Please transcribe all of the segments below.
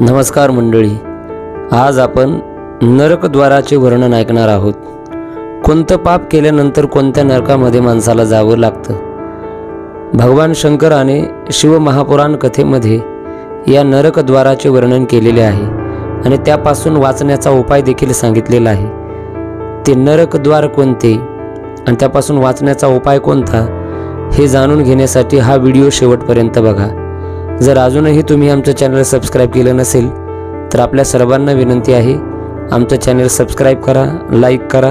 नमस्कार मंडळी, आज आपण नरकद्वाराचे वर्णन ऐकणार आहोत। कोणतं पाप केल्यानंतर कोणत्या नरकामध्ये माणसाला जावं लागतं। भगवान शंकराने शिव महापुराण कथेमध्ये या नरकद्वाराचे वर्णन केलेले आहे आणि त्यापासून वाचण्याचा उपाय देखील सांगितलेला आहे। ते नरकद्वार कोणते आणि त्यापासून वाचण्याचा उपाय कोणता हे जाणून घेण्यासाठी हा व्हिडिओ शेवटपर्यंत बघा। जर अजूनही तुम्ही आमचं चॅनल सबस्क्राइब केलं नसेल तर आपल्या सर्वांना विनंती आहे, आमचं चॅनल सबस्क्राइब करा, लाईक करा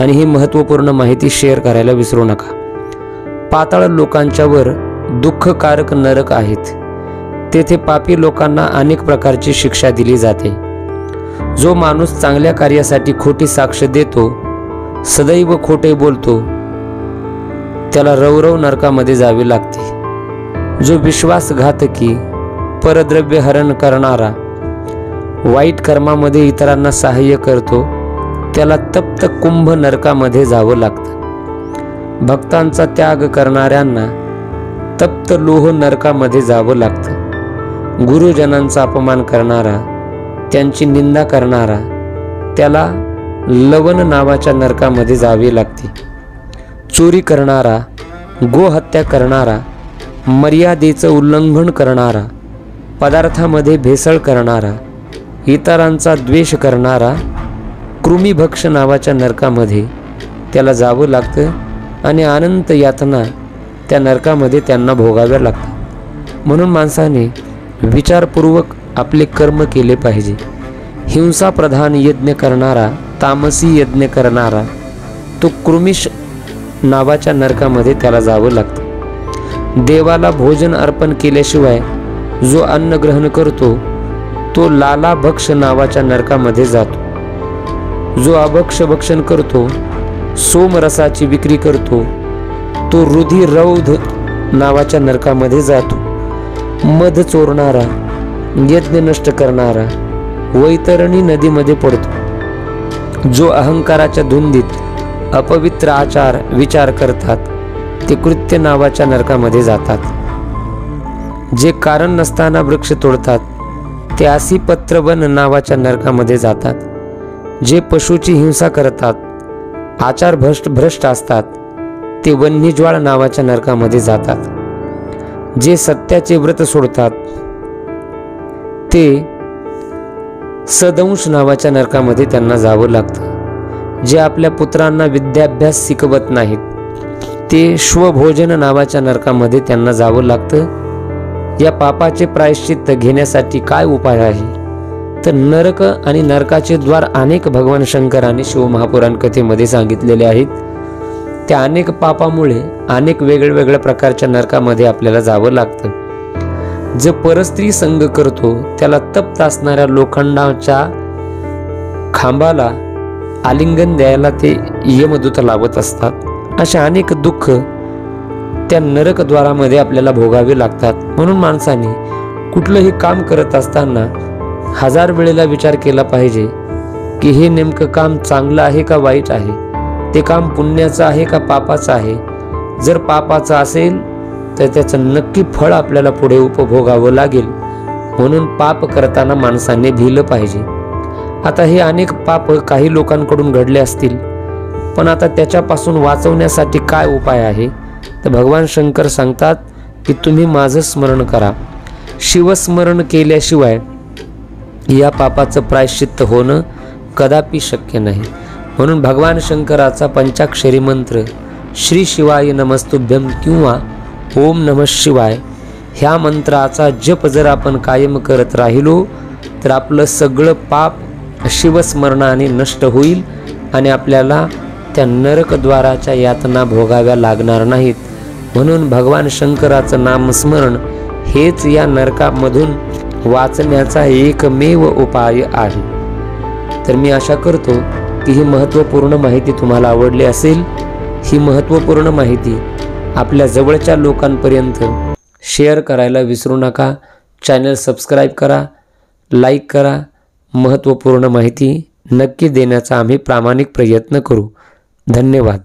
आणि ही महत्त्वपूर्ण माहिती शेअर करायला विसरू नका। पाताळ लोकांच्यावर दुःखकारक नरक आहेत। तेथे पापी लोकांना अनेक प्रकारची शिक्षा दिली जाते। जो माणूस चांगल्या कार्यासाठी खोटी साक्ष देतो, सदैव खोटे बोलतो, त्याला रौरव नरकामध्ये जावे लागते। जो विश्वासघातकी, परद्रव्य हरण करणारा, वाईट कर्मामध्ये इतरांना सहाय्य करतो, त्याला तप्त कुंभ नरकामध्ये जावं लागतं। भक्तांचा त्याग करणाऱ्यांना तप्त लोह नरकामध्ये जावं लागतं। गुरुजनांचा अपमान करणारा, त्यांची निंदा करणारा, त्याला लवण नावाच्या नरकामध्ये जावे लागते। चोरी करणारा, गोहत्या करणारा, मर्यादेचं उल्लंघन करणारा, पदार्थामध्ये भेसळ करणारा, इतरांचा द्वेष करणारा, कृमीभक्ष नावाच्या नरकामध्ये त्याला जावं लागतं आणि अनंत यातना त्या नरकामध्ये त्यांना भोगाव्या लागतात। म्हणून माणसाने विचारपूर्वक आपले कर्म केले पाहिजे। हिंसा प्रधान यज्ञ करणारा, तामसी यज्ञ करणारा, तो कृमिश नावाच्या नरकामध्ये त्याला जावं लागतं। देवाला भोजन अर्पण केल्याशिवाय जो अन्न ग्रहण करतो तो लालाभक्ष नावाच्या नरकामध्ये जातो। जो अभक्ष भक्षण करतो, सोमरसाची विक्री करतो, तो रुधिरौध नावाच्या नरकामध्ये जातो। मध चोरणारा, यज्ञ नष्ट करणारा वैतरणी नदीमध्ये पडतो। जो अहंकाराच्या धुंदीत अपवित्र आचार विचार करतात ते कृत्य नावाच्या नरकामध्ये जातात। जे कारण नसताना वृक्ष तोडतात ते आसीपत्रवन नावाच्या नरकामध्ये जातात। जे पशुची हिंसा करतात, आचार भ्रष्ट असतात, ते वन्यज्वाळ नावाच्या नरकामध्ये जातात। जे सत्याचे व्रत सोडतात ते सदंश नावाच्या नरकामध्ये त्यांना जावं लागतं। जे आपल्या पुत्रांना विद्याभ्यास शिकवत नाहीत ते श्वभोजन नावाच्या नरकामध्ये त्यांना जावं लागतं। या पापाचे प्रायश्चित्त घेण्यासाठी काय उपाय आहे तर नरक आणि नरकाचे द्वार अनेक भगवान शंकराने शिव महापुराण कथेमध्ये सांगितलेले आहेत। त्या अनेक पापामुळे अनेक वेगवेगळ्या प्रकारच्या नरकामध्ये आपल्याला जावं लागतं। जो परस्त्री संग करतो त्याला तप्त असणाऱ्या लोखंडाच्या खांबाला आलिंगन द्यायला ते यमदूत लावत असतात। अशा अनेक दुःख त्या नरकद्वारामध्ये आपल्याला भोगावे लागतात। म्हणून माणसाने कुठलंही काम करत असताना 1000 वेळेला विचार केला पाहिजे की हे नेमकं काम चांगलं आहे का वाईट आहे, ते काम पुण्याचं आहे का पापाचं आहे। जर पापाचं असेल तर त्याचं नक्की फळ आपल्याला पुढे उपभोगावं लागेल। म्हणून पाप करताना माणसाने भिलं पाहिजे। आता हे अनेक पाप काही लोकांकडून घडले असतील, पण आता त्याच्यापासून वाचवण्यासाठी काय उपाय आहे तर भगवान शंकर सांगतात की तुम्ही माझं स्मरण करा। शिवस्मरण केल्याशिवाय या पापाचं प्रायश्चित्त होणं कदापि शक्य नाही। म्हणून भगवान शंकराचा पंचाक्षरी मंत्र श्री शिवाय नमस्तुभ्यम किंवा ओम नमः शिवाय ह्या मंत्राचा जप जर आपण कायम करत राहिलो तर आपलं सगळं पाप शिवस्मरणाने नष्ट होईल आणि आपल्याला त्या नरकद्वाराच्या यातना भोगाव्या लागणार नाहीत। म्हणून भगवान शंकराचं नामस्मरण हेच या नरकामधून वाचण्याचा एकमेव उपाय आहे। तर मी आशा करतो की ही महत्त्वपूर्ण माहिती तुम्हाला आवडली असेल। ही महत्त्वपूर्ण माहिती आपल्या जवळच्या लोकांपर्यंत शेअर करायला विसरू नका। चॅनल सबस्क्राइब करा, लाईक करा। महत्त्वपूर्ण माहिती नक्की देण्याचा आम्ही प्रामाणिक प्रयत्न करू। धन्यवाद।